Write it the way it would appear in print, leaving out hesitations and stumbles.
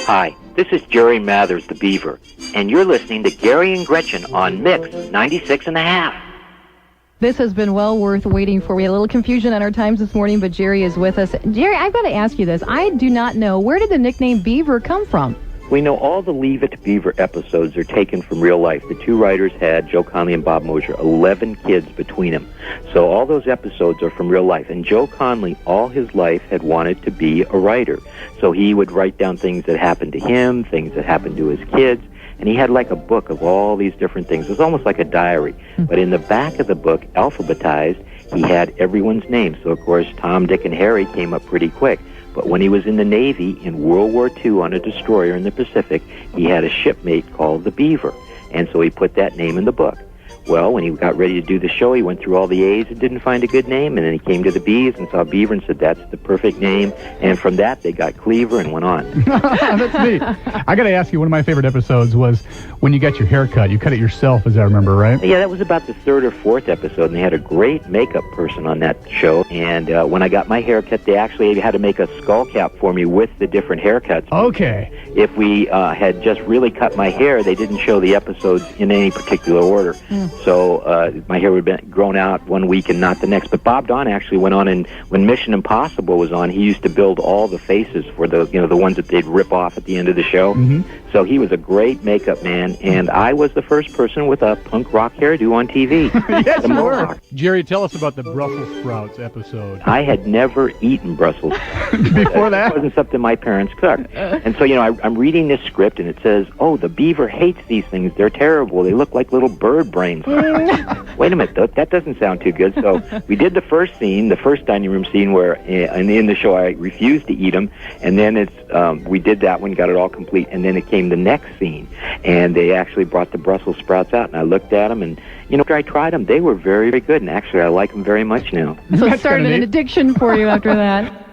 Hi, this is Jerry Mathers, the Beaver, and you're listening to Gary and Gretchen on Mix 96.5. This has been well worth waiting for. We had a little confusion on our times this morning, but Jerry is with us. Jerry, I've got to ask you this. I do not know, where did the nickname Beaver come from? We know all the Leave It to Beaver episodes are taken from real life. The two writers had, Joe Conley and Bob Mosier, 11 kids between them. So all those episodes are from real life. And Joe Conley, all his life, had wanted to be a writer. So he would write down things that happened to him, things that happened to his kids. And he had like a book of all these different things. It was almost like a diary. But in the back of the book, alphabetized, he had everyone's name. So, of course, Tom, Dick, and Harry came up pretty quick. But when he was in the Navy in World War II on a destroyer in the Pacific, he had a shipmate called the Beaver. And so he put that name in the book. Well, when he got ready to do the show, he went through all the A's and didn't find a good name. And then he came to the B's and saw Beaver and said, that's the perfect name. And from that, they got Cleaver and went on. That's neat. I got to ask you, one of my favorite episodes was when you got your hair cut. You cut it yourself, as I remember, right? Yeah, that was about the third or fourth episode, and they had a great makeup person on that show. And when I got my hair cut, they actually had to make a skull cap for me with the different haircuts. Okay. If we had just really cut my hair, they didn't show the episodes in any particular order. So my hair would have been grown out one week and not the next. But Bob Don actually went on, and when Mission Impossible was on, he used to build all the faces for the ones that they'd rip off at the end of the show. So he was a great makeup man, and I was the first person with a punk rock hairdo on TV. Yes, you were. Jerry, tell us about the Brussels sprouts episode. I had never eaten Brussels sprouts. Before that? It wasn't something my parents cooked. And so, I'm reading this script, and it says, oh, the Beaver hates these things. They're terrible. They look like little bird brains. Wait a minute, that doesn't sound too good. So we did the first scene, the first dining room scene, where in the show I refused to eat them, and then we did that one, got it all complete, and then it came the next scene, and they actually brought the Brussels sprouts out, and I looked at them, and after I tried them, they were very, very good, and actually I like them very much now. So it started an addiction for you after that.